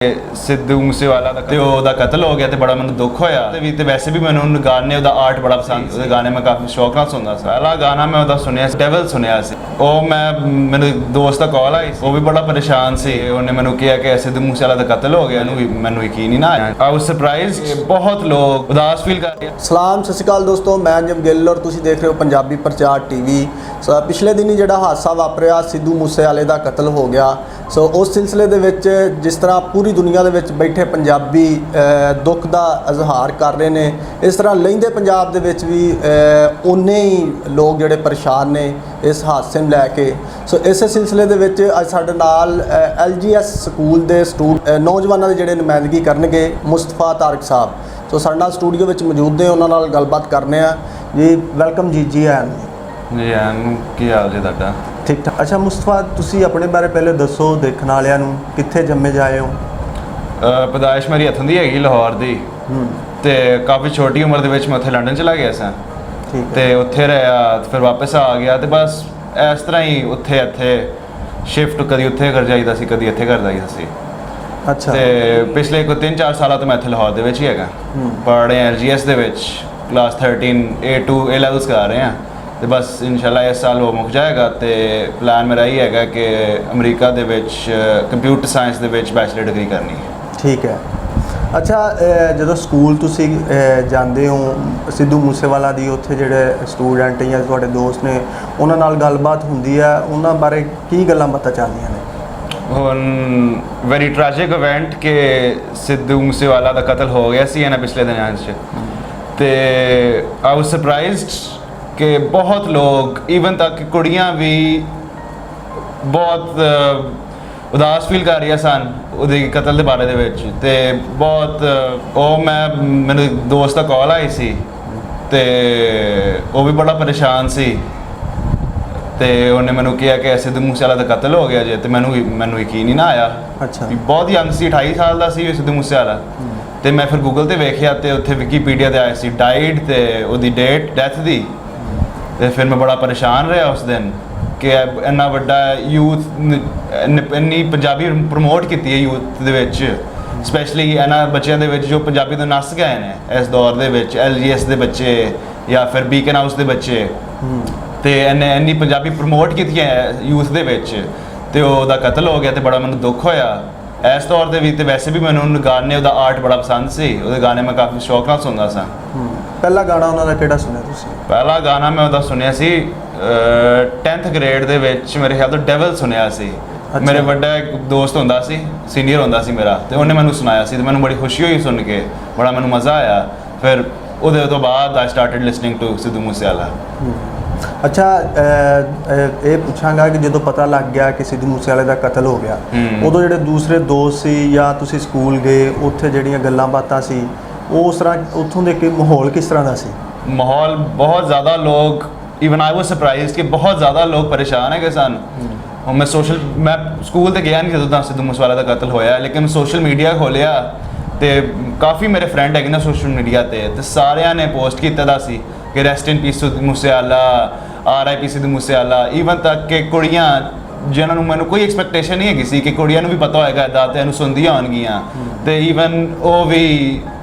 सिद्धू मूसेवाला ਦਾ ਕਤਲ ਹੋ ਗਿਆ ਤੇ ਬੜਾ ਮੈਨੂੰ ਦੁੱਖ ਹੋਇਆ ਤੇ ਵੈਸੇ ਵੀ ਮੈਨੂੰ ਗਾਣੇ ਉਹਦਾ ਆਰਟ ਬੜਾ ਪਸੰਦ ਸੀ। ਉਹਦੇ ਗਾਣੇ ਮੈਂ ਕਾਫੀ ਸ਼ੌਕ ਨਾਲ ਸੁਣਦਾ ਸੀ। ਪਹਿਲਾ ਗਾਣਾ ਮੈਂ ਉਹਦਾ ਸੁਣਿਆ ਸੀ ਡੈਵਲ ਸੁਣਿਆ ਸੀ। ਉਹ ਮੈਨੂੰ ਦੋਸਤ ਦਾ ਕਾਲ ਆਈ, ਉਹ ਵੀ ਬੜਾ ਪਰੇਸ਼ਾਨ ਸੀ। ਉਹਨੇ ਮੈਨੂੰ ਕਿਹਾ ਕਿ ਸਿੱਧੂ ਮੂਸੇਵਾਲਾ ਦਾ ਕਤਲ ਹੋ ਗਿਆ। ਮੈਨੂੰ ਯਕੀਨ ਹੀ ਨਾ ਆਇਆ। ਆਈ ਵਾਸ ਸਰਪ੍ਰਾਈਜ਼ਡ। ਬਹੁਤ ਲੋਕ ਉਦਾਸ ਫੀਲ ਕਰ ਰਹੇ। ਸਲਾਮ, ਸਤਿ ਸ਼੍ਰੀ ਅਕਾਲ ਦੋਸਤੋ, ਮੈਂ ਅੰਜਮ ਗਿੱਲ ਔਰ ਤੁਸੀਂ ਦੇਖ ਰਹੇ ਹੋ ਪੰਜਾਬੀ ਪ੍ਰਚਾਰ ਟੀਵੀ। ਪਿਛਲੇ ਦਿਨੀ ਜਿਹੜਾ ਹਾਦਸਾ ਵਾਪਰਿਆ, ਸਿੱਧੂ ਮੂਸੇਵਾਲੇ ਦਾ ਕਤਲ ਹੋ ਗਿਆ। ਸੋ ਉਸ ਸਿਲਸਿਲੇ ਦੇ ਵਿੱਚ ਜਿਸ ਤਰ੍ਹਾਂ ਪੂਰੀ ਦੁਨੀਆ ਦੇ ਵਿੱਚ ਬੈਠੇ ਪੰਜਾਬੀ ਦੁੱਖ ਦਾ ਇਜ਼ਹਾਰ ਕਰ ਰਹੇ ਨੇ, ਇਸ ਤਰ੍ਹਾਂ ਲਹਿੰਦੇ ਪੰਜਾਬ ਦੇ ਵਿੱਚ ਵੀ ਉਨੇ ਹੀ ਲੋਕ ਜਿਹੜੇ ਪਰੇਸ਼ਾਨ ਨੇ ਇਸ ਹਾਦਸੇ ਨੂੰ ਲੈ ਕੇ। ਸੋ ਇਸੇ ਸਿਲਸਿਲੇ ਦੇ ਵਿੱਚ ਅੱਜ ਸਾਡੇ ਨਾਲ LGS ਸਕੂਲ ਦੇ ਨੌਜਵਾਨਾਂ ਦੇ ਜਿਹੜੇ ਨੁਮਾਇੰਦਗੀ ਕਰਨਗੇ ਮੁਸਤਫਾ ਤਾਰਕ ਸਾਹਿਬ। ਸੋ ਸਾਡੇ ਨਾਲ ਸਟੂਡੀਓ ਵਿੱਚ ਮੌਜੂਦ ਨੇ, ਉਹਨਾਂ ਨਾਲ ਗੱਲਬਾਤ ਕਰਨੇ ਆ ਜੀ। ਵੈਲਕਮ ਜੀ। ਜੀ ਆਇਆਂ ਜੀ, ਕੀ ਹਾਲ ਜੀ ਤੁਹਾਡਾ? ਠੀਕ ਠਾਕ। ਅੱਛਾ ਮੁਸਤਫਾ, ਤੁਸੀਂ ਆਪਣੇ ਬਾਰੇ ਪਹਿਲੇ ਦੱਸੋ ਦੇਖਣ ਵਾਲਿਆਂ ਨੂੰ, ਕਿੱਥੇ ਜੰਮੇ ਜਾਏ ਹੋ? ਪੈਦਾਇਸ਼ ਮੇਰੀ ਇੱਥੋਂ ਦੀ ਹੈਗੀ, ਲਾਹੌਰ ਦੀ। ਤੇ ਕਾਫੀ ਛੋਟੀ ਉਮਰ ਦੇ ਵਿੱਚ ਮੈਂ ਉੱਥੇ ਲੰਡਨ ਚਲਾ ਗਿਆ ਸਾਂ ਤੇ ਉੱਥੇ ਰਿਹਾ, ਫਿਰ ਵਾਪਸ ਆ ਗਿਆ ਤੇ ਬਸ ਇਸ ਤਰ੍ਹਾਂ ਹੀ ਇੱਥੇ ਸ਼ਿਫਟ ਕਦੀ ਉੱਥੇ ਕਰ ਜਾਈਦਾ ਸੀ, ਕਦੀ ਇੱਥੇ ਕਰ ਜਾਈਦਾ ਸੀ। ਅੱਛਾ। ਤੇ ਪਿਛਲੇ 3-4 ਸਾਲਾਂ ਤੋਂ ਮੈਂ ਇੱਥੇ ਲਾਹੌਰ ਦੇ ਵਿੱਚ ਹੀ ਹੈਗਾ। ਪੜ੍ਹ ਰਹੇ ਹਾਂ LGS ਦੇ ਵਿੱਚ, ਕਲਾਸ 13 A levels ਕਰ ਰਹੇ ਹਾਂ ਤੇ ਬਸ ਇਨਸ਼ਾਅੱਲਾ ਇਸ ਸਾਲ ਉਹ ਮੁੱਕ ਜਾਏਗਾ। ਤੇ ਪਲਾਨ ਮੇਰਾ ਇਹ ਹੈਗਾ ਕਿ ਅਮਰੀਕਾ ਦੇ ਵਿੱਚ ਕੰਪਿਊਟਰ ਸਾਇੰਸ ਦੇ ਵਿੱਚ ਬੈਚਲਰ ਡਿਗਰੀ ਕਰਨੀ ਹੈ। ਠੀਕ ਹੈ। ਅੱਛਾ, ਜਦੋਂ ਸਕੂਲ ਤੁਸੀਂ ਜਾਂਦੇ ਹੋ, ਸਿੱਧੂ ਮੂਸੇਵਾਲਾ ਦੀ ਉੱਥੇ ਜਿਹੜੇ ਸਟੂਡੈਂਟ ਜਾਂ ਤੁਹਾਡੇ ਦੋਸਤ ਨੇ, ਉਹਨਾਂ ਨਾਲ ਗੱਲਬਾਤ ਹੁੰਦੀ ਹੈ, ਉਹਨਾਂ ਬਾਰੇ ਕੀ ਗੱਲਾਂ ਬਾਤਾਂ ਚੱਲਦੀਆਂ ਨੇ? ਹੁਣ ਵੈਰੀ ਟ੍ਰੈਜਿਕ ਇਵੈਂਟ ਕਿ ਸਿੱਧੂ ਮੂਸੇਵਾਲਾ ਦਾ ਕਤਲ ਹੋ ਗਿਆ ਸੀ ਇਹਨਾਂ ਪਿਛਲੇ ਦਿਨਾਂ 'ਚ। ਤੇ ਆਈ ਵਾਸ ਸਰਪ੍ਰਾਈਜ਼ਡ ਕਿ ਬਹੁਤ ਲੋਕ, ਈਵਨ ਤੱਕ ਕੁੜੀਆਂ ਵੀ ਬਹੁਤ ਉਦਾਸ ਫੀਲ ਕਰ ਰਹੀਆਂ ਸਨ ਉਹਦੇ ਕਤਲ ਦੇ ਬਾਰੇ ਦੇ ਵਿੱਚ। ਤੇ ਬਹੁਤ ਮੈਨੂੰ ਦੋਸਤ ਦਾ ਕਾਲ ਆਈ ਸੀ ਤੇ ਉਹ ਵੀ ਬੜਾ ਪਰੇਸ਼ਾਨ ਸੀ ਤੇ ਉਹਨੇ ਮੈਨੂੰ ਕਿਹਾ ਕਿ ਸਿੱਧੂ ਮੂਸੇਵਾਲਾ ਦਾ ਕਤਲ ਹੋ ਗਿਆ ਜੇ। ਤੇ ਮੈਨੂੰ ਯਕੀਨ ਹੀ ਨਾ ਆਇਆ। ਅੱਛਾ। ਬਹੁਤ ਯੰਗ ਸੀ, 28 ਸਾਲ ਦਾ ਸੀ ਸਿੱਧੂ ਮੂਸੇਵਾਲਾ। ਤੇ ਮੈਂ ਫਿਰ ਗੂਗਲ ਤੇ ਵੇਖਿਆ ਤੇ ਉੱਥੇ ਵਿਕੀਪੀਡੀਆ ਤੇ ਆਇਆ ਸੀ ਡਾਈਡ ਤੇ ਉਹਦੀ ਡੈਥ ਦੀ। ਤੇ ਫਿਰ ਮੈਂ ਬੜਾ ਪਰੇਸ਼ਾਨ ਰਿਹਾ ਉਸ ਦਿਨ ਕਿ ਇੰਨਾ ਵੱਡਾ ਯੂਥ, ਇੰਨੀ ਪੰਜਾਬੀ ਪ੍ਰਮੋਟ ਕੀਤੀ ਹੈ ਯੂਥ ਦੇ ਵਿੱਚ, ਸਪੈਸ਼ਲੀ ਇਹਨਾਂ ਬੱਚਿਆਂ ਦੇ ਵਿੱਚ ਜੋ ਪੰਜਾਬੀ ਤੋਂ ਨੱਸ ਗਏ ਨੇ ਇਸ ਦੌਰ ਦੇ ਵਿੱਚ। LGS ਦੇ ਬੱਚੇ ਜਾਂ ਫਿਰ ਬੀਕਨ ਹਾਊਸ ਦੇ ਬੱਚੇ, ਤੇ ਇਹਨੇ ਇੰਨੀ ਪੰਜਾਬੀ ਪ੍ਰਮੋਟ ਕੀਤੀ ਹੈ ਯੂਥ ਦੇ ਵਿੱਚ ਤੇ ਉਹਦਾ ਕਤਲ ਹੋ ਗਿਆ ਤੇ ਬੜਾ ਮੈਨੂੰ ਦੁੱਖ ਹੋਇਆ ਇਸ ਤੌਰ ਤੇ ਵੀ। ਤੇ ਵੈਸੇ ਵੀ ਮੈਨੂੰ ਗਾਣੇ, ਉਹਦਾ ਆਰਟ ਬੜਾ ਪਸੰਦ ਸੀ। ਉਹਦੇ ਗਾਣੇ ਮੈਂ ਕਾਫੀ ਸ਼ੌਕ ਨਾਲ ਸੁਣਦਾ ਸਾਂ। ਪਹਿਲਾ ਗਾਣਾ ਉਹਨਾਂ ਦਾ ਕਿਹੜਾ ਸੁਣਿਆ ਤੁਸੀਂ? ਪਹਿਲਾ ਗਾਣਾ ਮੈਂ ਉਹਦਾ ਸੁਣਿਆ ਸੀ 10th ਗ੍ਰੇਡ ਦੇ ਵਿੱਚ, ਮੇਰੇ ਖਿਆਲ ਤੋਂ ਡੈਵਲ ਸੁਣਿਆ ਸੀ। ਮੇਰੇ ਵੱਡਾ ਇੱਕ ਦੋਸਤ ਹੁੰਦਾ ਸੀ, ਸੀਨੀਅਰ ਹੁੰਦਾ ਸੀ ਮੇਰਾ, ਤੇ ਉਹਨੇ ਮੈਨੂੰ ਸੁਣਾਇਆ ਸੀ ਤੇ ਮੈਨੂੰ ਬੜੀ ਖੁਸ਼ੀ ਹੋਈ ਸੁਣ ਕੇ, ਬੜਾ ਮੈਨੂੰ ਮਜ਼ਾ ਆਇਆ। ਫਿਰ ਉਹਦੇ ਤੋਂ ਬਾਅਦ I started listening to Sidhu Moosewala. ਅੱਛਾ, ਇਹ ਪੁੱਛਾਂਗਾ ਕਿ ਜਦੋਂ ਪਤਾ ਲੱਗ ਗਿਆ ਕਿ ਸਿੱਧੂ ਮੂਸੇਵਾਲੇ ਦਾ ਕਤਲ ਹੋ ਗਿਆ, ਉਦੋਂ ਜਿਹੜੇ ਦੂਸਰੇ ਦੋਸਤ ਸੀ ਜਾਂ ਤੁਸੀਂ ਸਕੂਲ ਗਏ, ਉੱਥੇ ਜਿਹੜੀਆਂ ਗੱਲਾਂ ਬਾਤਾਂ ਸੀ, ਉਹ ਉਸ ਤਰ੍ਹਾਂ ਉੱਥੋਂ ਦੇ ਮਾਹੌਲ ਕਿਸ ਤਰ੍ਹਾਂ ਦਾ ਸੀ? ਮਾਹੌਲ ਬਹੁਤ ਜ਼ਿਆਦਾ, ਲੋਕ, ਈਵਨ ਆਈ ਵਾਸ ਸਰਪ੍ਰਾਈਜ਼ਡ ਕਿ ਬਹੁਤ ਜ਼ਿਆਦਾ ਲੋਕ ਪਰੇਸ਼ਾਨ ਹੈਗੇ ਸਨ। ਮੈਂ ਸਕੂਲ ਤੇ ਗਿਆ ਨਹੀਂ ਜਦੋਂ ਤੱਕ ਸਿੱਧੂ ਮੂਸੇਵਾਲਾ ਦਾ ਕਤਲ ਹੋਇਆ, ਲੇਕਿਨ ਸੋਸ਼ਲ ਮੀਡੀਆ ਖੋਲ੍ਹਿਆ ਤੇ ਕਾਫੀ ਮੇਰੇ ਫਰੈਂਡ ਹੈਗੇ ਨਾ ਸੋਸ਼ਲ ਮੀਡੀਆ ਤੇ ਸਾਰਿਆਂ ਨੇ ਪੋਸਟ ਕੀਤਾ ਦਾ ਸੀ ਕਿ ਰੈਸਟ ਇਨ piece Sidhu Moosewala, RIP Sidhu Moosewala. Even ਤੱਕ ਕਿ ਕੁੜੀਆਂ ਜਿਨ੍ਹਾਂ ਨੂੰ ਮੈਨੂੰ ਕੋਈ ਐਕਸਪੈਕਟੇਸ਼ਨ ਨਹੀਂ ਹੈਗੀ ਸੀ ਕਿ ਕੁੜੀਆਂ ਨੂੰ ਵੀ ਪਤਾ ਹੋਏਗਾ ਇੱਦਾਂ ਤੇ ਇਹਨੂੰ ਸੁਣਦੀਆਂ ਹੋਣਗੀਆਂ, ਤੇ ਈਵਨ ਉਹ ਵੀ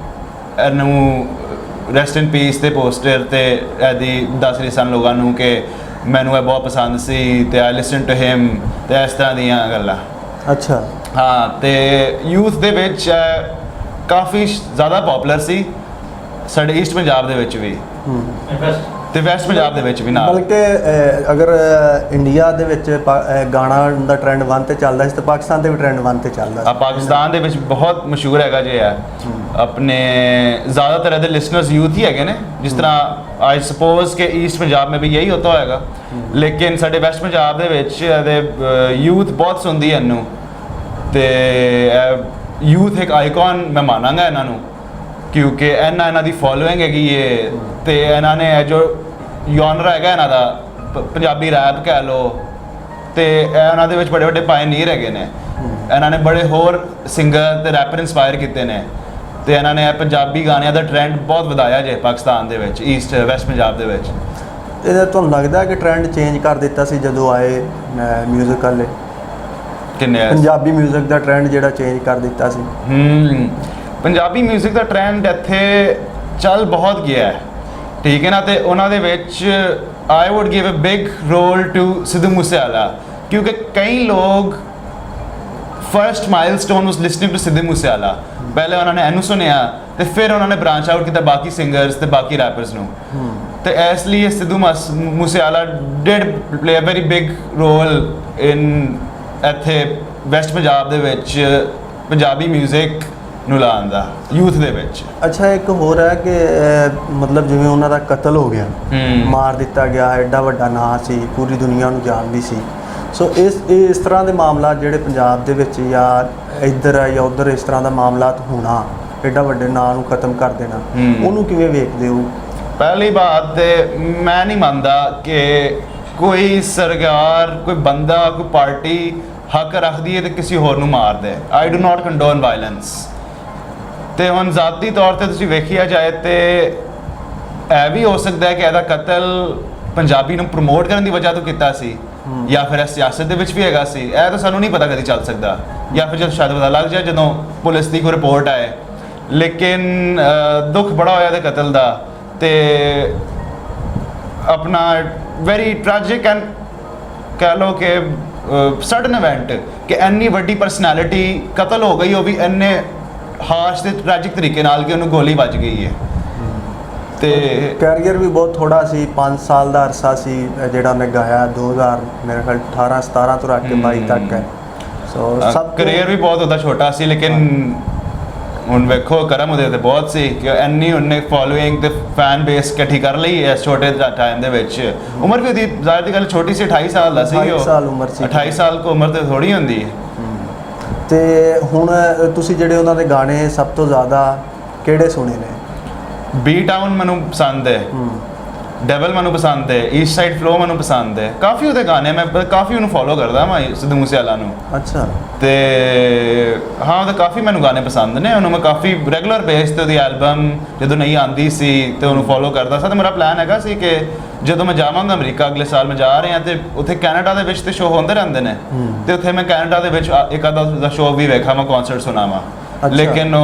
ਇਹਨੂੰ ਰੈਸਟ ਇਨ ਪੀਸ ਤੇ ਪੋਸਟਰ ਤੇ ਇਹਦੀ ਦੱਸ ਰਹੀ ਸਨ ਲੋਕਾਂ ਨੂੰ ਕਿ ਮੈਨੂੰ ਇਹ ਬਹੁਤ ਪਸੰਦ ਸੀ ਤੇ ਆਈ ਲਿਸਨ ਟੂ ਹਿਮ ਤੇ ਇਸ ਤਰ੍ਹਾਂ ਦੀਆਂ ਗੱਲਾਂ। ਅੱਛਾ। ਹਾਂ, ਤੇ ਯੂਥ ਦੇ ਵਿੱਚ ਕਾਫੀ ਜ਼ਿਆਦਾ ਪਪੂਲਰ ਸੀ ਸਾਡੇ ਈਸਟ ਪੰਜਾਬ ਦੇ ਵਿੱਚ ਵੀ ਤੇ ਵੈਸਟ ਪੰਜਾਬ ਦੇ ਵਿੱਚ ਵੀ ਨਾਲ। ਬਲਕਿ ਅਗਰ ਇੰਡੀਆ ਦੇ ਵਿੱਚ ਗਾਣਾ ਦਾ ਟ੍ਰੈਂਡ 1 ਤੇ ਚੱਲਦਾ ਸੀ ਤਾਂ ਪਾਕਿਸਤਾਨ ਦੇ ਵੀ ਟ੍ਰੈਂਡ 1 ਤੇ ਚੱਲਦਾ ਸੀ। ਪਾਕਿਸਤਾਨ ਦੇ ਵਿੱਚ ਬਹੁਤ ਮਸ਼ਹੂਰ ਹੈਗਾ ਜੇ ਹੈ। ਆਪਣੇ ਜ਼ਿਆਦਾਤਰ ਇਹਦੇ ਲਿਸਨਰਸ ਯੂਥ ਹੀ ਹੈਗੇ ਨੇ। ਜਿਸ ਤਰ੍ਹਾਂ ਆਈ ਸਪੋਜ਼ ਕਿ ਈਸਟ ਪੰਜਾਬ ਮੇਂ ਵੀ ਯਹੀ ਹੋਤਾ ਹੋਏਗਾ, ਲੇਕਿਨ ਸਾਡੇ ਵੈਸਟ ਪੰਜਾਬ ਦੇ ਵਿੱਚ ਇਹਦੇ ਯੂਥ ਬਹੁਤ ਸੁਣਦੀ ਹੈ ਇਹਨੂੰ। ਤੇ ਯੂਥ ਇੱਕ ਆਈਕਨ ਮੈਂ ਮੰਨਾਂਗਾ ਇਹਨਾਂ ਨੂੰ, ਕਿਉਂਕਿ ਇਹਨਾਂ ਦੀ ਫੋਲੋਇੰਗ ਹੈਗੀ ਹੈ। ਤੇ ਇਹਨਾਂ ਨੇ ਜੋ ਜਨਰਾ ਹੈਗਾ ਇਹਨਾਂ ਦਾ, ਪੰਜਾਬੀ ਰੈਪ ਕਹਿ ਲਓ, ਤੇ ਇਹਨਾਂ ਦੇ ਵਿੱਚ ਬੜੇ ਵੱਡੇ ਪਾਇਨੀਅਰ ਹੈਗੇ ਨੇ। ਇਹਨਾਂ ਨੇ ਬੜੇ ਹੋਰ ਸਿੰਗਰ ਤੇ ਰੈਪਰ ਇੰਸਪਾਇਰ ਕੀਤੇ ਨੇ ਤੇ ਇਹਨਾਂ ਨੇ ਪੰਜਾਬੀ ਗਾਣਿਆਂ ਦਾ ਟ੍ਰੈਂਡ ਬਹੁਤ ਵਧਾਇਆ ਜੇ ਪਾਕਿਸਤਾਨ ਦੇ ਵਿੱਚ, ਈਸਟ ਵੈਸਟ ਪੰਜਾਬ ਦੇ ਵਿੱਚ। ਇਹ ਤੁਹਾਨੂੰ ਲੱਗਦਾ ਕਿ ਟ੍ਰੈਂਡ ਚੇਂਜ ਕਰ ਦਿੱਤਾ ਸੀ ਜਦੋਂ ਆਏ ਮਿਊਜ਼ਿਕ ਵਾਲੇ? ਕਿੰਨੇ ਆ? ਪੰਜਾਬੀ 뮤직 ਦਾ ਟ੍ਰੈਂਡ ਜਿਹੜਾ ਚੇਂਜ ਕਰ ਦਿੱਤਾ ਸੀ। ਪੰਜਾਬੀ 뮤직 ਦਾ ਟ੍ਰੈਂਡ ਇੱਥੇ ਚੱਲ ਬਹੁਤ ਗਿਆ ਹੈ, ਠੀਕ ਹੈ ਨਾ। ਤੇ ਉਹਨਾਂ ਦੇ ਵਿੱਚ I would give a big role to Sidhu Moosewala, ਕਿਉਂਕਿ ਕਈ ਲੋਕ first milestone was listening to Sidhu Moosewala. ਪਹਿਲੇ ਉਹਨਾਂ ਨੇ ਇਹਨੂੰ ਸੁਣਿਆ ਤੇ ਫਿਰ ਉਹਨਾਂ ਨੇ ਬ੍ਰਾਂਚ ਆਊਟ ਕੀਤਾ ਬਾਕੀ ਸਿੰਗਰਸ ਤੇ ਬਾਕੀ ਰੈਪਰਸ ਨੂੰ। ਤੇ ਇਸ ਲਈ Sidhu Moosewala did play a very big role in ਇੱਥੇ ਵੈਸਟ ਪੰਜਾਬ ਦੇ ਵਿੱਚ ਪੰਜਾਬੀ 뮤직 ਨੂੰ ਲਾਉਣ ਦਾ ਯੂਥ ਦੇ ਵਿੱਚ। ਅੱਛਾ, ਇੱਕ ਹੋਰ ਹੈ ਕਿ ਮਤਲਬ ਜਿਵੇਂ ਉਹਨਾਂ ਦਾ ਕਤਲ ਹੋ ਗਿਆ, ਮਾਰ ਦਿੱਤਾ ਗਿਆ, ਐਡਾ ਵੱਡਾ ਨਾਂ ਸੀ, ਪੂਰੀ ਦੁਨੀਆ ਨੂੰ ਜਾਣਦੀ ਸੀ। ਸੋ ਇਸ ਤਰ੍ਹਾਂ ਦੇ ਮਾਮਲਾ ਜਿਹੜੇ ਪੰਜਾਬ ਦੇ ਵਿੱਚ ਜਾਂ ਇੱਧਰ ਹੈ ਜਾਂ ਉੱਧਰ ਇਸ ਤਰ੍ਹਾਂ ਦਾ ਮਾਮਲਾਤ ਹੋਣਾ, ਐਡਾ ਵੱਡੇ ਨਾਂ ਨੂੰ ਖਤਮ ਕਰ ਦੇਣਾ, ਉਹਨੂੰ ਕਿਵੇਂ ਵੇਖਦੇ ਹੋ? ਪਹਿਲੀ ਬਾਤ ਤੇ ਮੈਂ ਨਹੀਂ ਮੰਨਦਾ ਕਿ ਕੋਈ ਸਰਕਾਰ, ਕੋਈ ਬੰਦਾ, ਕੋਈ ਪਾਰਟੀ ਹੱਕ ਰੱਖਦੀ ਹੈ ਤੇ ਕਿਸੇ ਹੋਰ ਨੂੰ ਮਾਰਦੇ। I do not condone violence. ਤੇ ਹੁਣ ਜ਼ਾਤੀ ਤੌਰ ਤੇ ਤੁਸੀਂ ਵੇਖਿਆ ਜਾਏ ਤੇ ਇਹ ਵੀ ਹੋ ਸਕਦਾ ਹੈ ਕਿ ਇਹਦਾ ਕਤਲ ਪੰਜਾਬੀ ਨੂੰ ਪ੍ਰਮੋਟ ਕਰਨ ਦੀ ਵਜ੍ਹਾ ਤੋਂ ਕੀਤਾ ਸੀ, ਜਾਂ ਫਿਰ ਇਹ ਸਿਆਸਤ ਦੇ ਵਿੱਚ ਵੀ ਹੈਗਾ ਸੀ। ਇਹ ਤਾਂ ਸਾਨੂੰ ਨਹੀਂ ਪਤਾ ਕਦੀ ਚੱਲ ਸਕਦਾ, ਜਾਂ ਫਿਰ ਜਦੋਂ ਸ਼ਾਇਦ ਪਤਾ ਲੱਗ ਜਾਏ ਜਦੋਂ ਪੁਲਿਸ ਦੀ ਕੋਈ ਰਿਪੋਰਟ ਆਏ। ਲੇਕਿਨ ਦੁੱਖ ਬੜਾ ਹੋਇਆ ਇਹਦੇ ਕਤਲ ਦਾ, ਤੇ ਆਪਣਾ ਵੈਰੀ ਟ੍ਰੈਜਿਕ ਐਂਡ ਕਹਿ ਲਓ ਕਿ ਸਡਨ ਇਵੈਂਟ ਕਿ ਇੰਨੀ ਵੱਡੀ ਪਰਸਨੈਲਿਟੀ ਕਤਲ ਹੋ ਗਈ, ਉਹ ਵੀ ਇੰਨੇ ਹਾਰਸ਼ ਤੇ ਟ੍ਰੈਜਿਕ ਤਰੀਕੇ ਨਾਲ ਕਿ ਉਹਨੂੰ ਗੋਲੀ ਵੱਜ ਗਈ ਹੈ। ਤੇ ਕੈਰੀਅਰ ਵੀ ਬਹੁਤ ਥੋੜਾ ਸੀ, 5 ਸਾਲ ਦਾ ਅਰਸਾ ਸੀ ਜਿਹੜਾ ਉਹਨੇ ਗਾਇਆ, 2000 ਮੇਰੇ ਖਿਆਲ 18-17 ਤੋਂ ਰੱਖ ਕੇ 22 ਤੱਕ ਹੈ। ਸੋ ਸਭ ਕੈਰੀਅਰ ਵੀ ਬਹੁਤ ਉਹਦਾ ਛੋਟਾ ਸੀ, ਲੇਕਿਨ ਹੁਣ ਵੇਖੋ ਕਰਮ ਉਹਦੇ ਤੇ ਬਹੁਤ ਸੀ ਕਿ ਇੰਨੀ ਉਹਨੇ ਫੋਲੋਇੰਗ ਤੇ ਫੈਨ ਬੇਸ ਇਕੱਠੀ ਕਰ ਲਈ ਇਸ ਛੋਟੇ ਟਾਈਮ ਦੇ ਵਿੱਚ। ਉਮਰ ਵੀ ਉਹਦੀ ਜ਼ਾਹਿਰ ਦੀ ਗੱਲ ਛੋਟੀ ਸੀ, 28 ਸਾਲ ਦਾ ਸੀ ਉਹ। 28 ਸਾਲ ਉਮਰ ਸੀ। 28 ਸਾਲ ਕੋ ਉਮਰ ਤੇ ਥੋੜੀ ਹੁੰਦੀ ਹੈ। ਤੇ ਹੁਣ ਤੁਸੀਂ ਜਿਹੜੇ ਉਹਨਾਂ ਦੇ ਗਾਣੇ ਸਭ ਤੋਂ ਜ਼ਿਆਦਾ ਕਿਹੜੇ ਸੁਣੇ ਨੇ? ਬੀ ਟਾਊਨ ਮੈਨੂੰ ਪਸੰਦ ਹੈ, ਡਬਲ ਮੈਨੂੰ ਪਸੰਦ ਹੈ, ਈਸਟ ਸਾਈਡ ਫਲੋ ਮੈਨੂੰ ਪਸੰਦ ਹੈ। ਕਾਫੀ ਉਹਦੇ ਗਾਣੇ ਮੈਂ ਕਾਫੀ ਉਹਨੂੰ ਫੋਲੋ ਕਰਦਾ ਮੈਂ, ਸਿੱਧੂ ਮੂਸੇਵਾਲਾ ਨੂੰ। ਅੱਛਾ। ਤੇ ਹਾਂ, ਉਹਦੇ ਕਾਫੀ ਮੈਨੂੰ ਗਾਣੇ ਪਸੰਦ ਨੇ। ਉਹਨੂੰ ਮੈਂ ਕਾਫੀ ਰੈਗੂਲਰ ਬੇਸ ਤੇ ਉਹਦੀ ਐਲਬਮ ਜਦੋਂ ਨਹੀਂ ਆਉਂਦੀ ਸੀ ਤੇ ਉਹਨੂੰ ਫੋਲੋ ਕਰਦਾ ਸੀ। ਤੇ ਮੇਰਾ ਪਲਾਨ ਹੈਗਾ ਸੀ ਕਿ ਜਦੋਂ ਮੈਂ ਜਾਵਾਂਗਾ ਅਮਰੀਕਾ, ਅਗਲੇ ਸਾਲ ਮੈਂ ਜਾ ਰਿਹਾ, ਤੇ ਉੱਥੇ ਕੈਨੇਡਾ ਦੇ ਵਿੱਚ ਤੇ ਸ਼ੋਅ ਹੁੰਦੇ ਰਹਿੰਦੇ ਨੇ, ਤੇ ਉੱਥੇ ਮੈਂ ਕੈਨੇਡਾ ਦੇ ਵਿੱਚ ਇੱਕ ਅੱਧਾ ਦਾ ਸ਼ੋਅ ਵੀ ਵੇਖਾਂ, ਮੈਂ ਕਨਸਰਟ ਸੁਣਾਵਾਂ। ਲੇਕਿਨ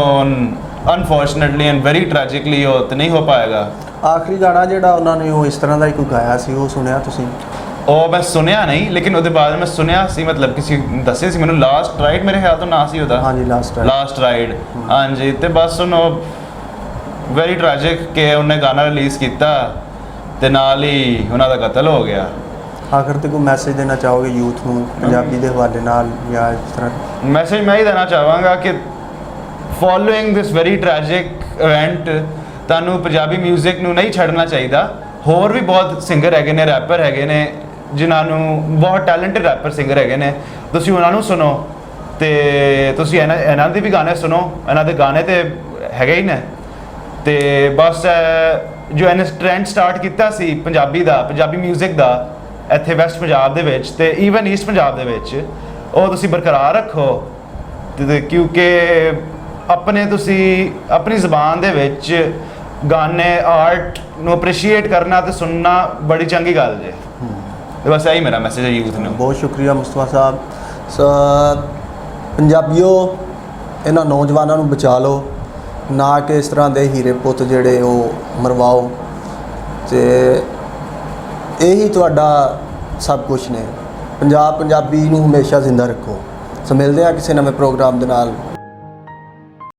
ਅਨਫੋਰਚੂਨੇਟਲੀ ਐਂਡ ਵੈਰੀ ਟ੍ਰੈਜਿਕਲੀ ਉਹ ਤੇ ਨਹੀਂ ਹੋ ਪਾਏਗਾ। ਆਖਰੀ ਗਾਣਾ ਜਿਹੜਾ ਉਹਨਾਂ ਨੇ ਉਹ ਇਸ ਤਰ੍ਹਾਂ ਦਾ ਹੀ ਕੋਈ ਗਾਇਆ ਸੀ, ਉਹ ਸੁਣਿਆ ਤੁਸੀਂ? ਉਹ ਮੈਂ ਸੁਣਿਆ ਨਹੀਂ, ਲੇਕਿਨ ਉਹਦੇ ਬਾਅਦ ਮੈਂ ਸੁਣਿਆ ਸੀ, ਮਤਲਬ ਕਿਸੇ ਦੱਸੇ ਸੀ ਮੈਨੂੰ, ਲਾਸਟ ਰਾਈਡ ਮੇਰੇ ਖਿਆਲ ਤੋਂ ਨਾਂ ਸੀ ਉਹਦਾ। ਹਾਂਜੀ, ਲਾਸਟ ਰਾਈਡ। ਹਾਂਜੀ। ਤੇ ਬਸ ਉਹਨੂੰ ਵੈਰੀ ਟ੍ਰੈਜਿਕ ਕਿ ਉਹਨੇ ਗਾਣਾ ਰਿਲੀਜ਼ ਕੀਤਾ ਤੇ ਨਾਲ ਹੀ ਉਹਨਾਂ ਦਾ ਕਤਲ ਹੋ ਗਿਆ। ਆਖਰ ਤੇ ਕੋਈ ਮੈਸੇਜ ਦੇਣਾ ਚਾਹੋਗੇ ਯੂਥ ਨੂੰ ਪੰਜਾਬੀ ਦੇ ਹਵਾਲੇ ਨਾਲ, ਜਾਂ ਇਸ ਤਰ੍ਹਾਂ? ਮੈਸੇਜ ਮੈਂ ਹੀ ਦੇਣਾ ਚਾਹਾਂਗਾ ਕਿ ਫੋਲੋਇੰਗ ਦਿਸ ਵੈਰੀ ਟ੍ਰੈਜਿਕ ਇਵੈਂਟ ਤੁਹਾਨੂੰ ਪੰਜਾਬੀ 뮤직 ਨੂੰ ਨਹੀਂ ਛੱਡਣਾ ਚਾਹੀਦਾ। ਹੋਰ ਵੀ ਬਹੁਤ ਸਿੰਗਰ ਹੈਗੇ ਨੇ, ਰੈਪਰ ਹੈਗੇ ਨੇ, ਜਿਨ੍ਹਾਂ ਨੂੰ ਬਹੁਤ ਟੈਲੈਂਟਡ ਰੈਪਰ ਸਿੰਗਰ ਹੈਗੇ ਨੇ, ਤੁਸੀਂ ਉਹਨਾਂ ਨੂੰ ਸੁਣੋ ਤੇ ਤੁਸੀਂ ਇਹਨਾਂ ਦੇ ਵੀ ਗਾਣੇ ਸੁਣੋ। ਇਹਨਾਂ ਦੇ ਗਾਣੇ ਤੇ ਹੈਗੇ ਹੀ ਨੇ। ਤੇ ਬਸ ਜੋ ਇਹਨੇ ਟ੍ਰੈਂਡ ਸਟਾਰਟ ਕੀਤਾ ਸੀ ਪੰਜਾਬੀ 뮤직 ਦਾ ਇੱਥੇ ਵੈਸਟ ਪੰਜਾਬ ਦੇ ਵਿੱਚ ਤੇ ਈਵਨ ਈਸਟ ਪੰਜਾਬ ਦੇ ਵਿੱਚ, ਉਹ ਤੁਸੀਂ ਬਰਕਰਾਰ ਰੱਖੋ। ਤੇ ਕਿਉਂਕਿ ਤੁਸੀਂ ਆਪਣੀ ਜ਼ਬਾਨ ਦੇ ਵਿੱਚ ਗਾਣੇ, ਆਰਟ ਨੂੰ ਅਪਰੀਸ਼ੀਏਟ ਕਰਨਾ ਤੇ ਸੁਣਨਾ ਬੜੀ ਚੰਗੀ ਗੱਲ ਜੇ। ਤੇ ਬਸ ਇਹੀ ਮੇਰਾ ਮੈਸੇਜ ਹੈ ਯੂਥ ਨੂੰ। ਬਹੁਤ ਸ਼ੁਕਰੀਆ ਮੁਸਤਫਾ ਸਾਹਿਬ। ਪੰਜਾਬੀਓ, ਇਹਨਾਂ ਨੌਜਵਾਨਾਂ ਨੂੰ ਬਚਾ ਲਓ, ਨਾ ਕਿ ਇਸ ਤਰ੍ਹਾਂ ਦੇ ਹੀਰੇ ਪੁੱਤ ਜਿਹੜੇ ਉਹ ਮਰਵਾਓ। ਤੇ ਇਹੀ ਤੁਹਾਡਾ ਸਭ ਕੁਝ ਨੇ। ਪੰਜਾਬੀ ਨੂੰ ਹਮੇਸ਼ਾ ਜ਼ਿੰਦਾ ਰੱਖੋ। ਸੋ ਮਿਲਦੇ ਹਾਂ ਕਿਸੇ ਨਵੇਂ ਪ੍ਰੋਗਰਾਮ ਦੇ ਨਾਲ।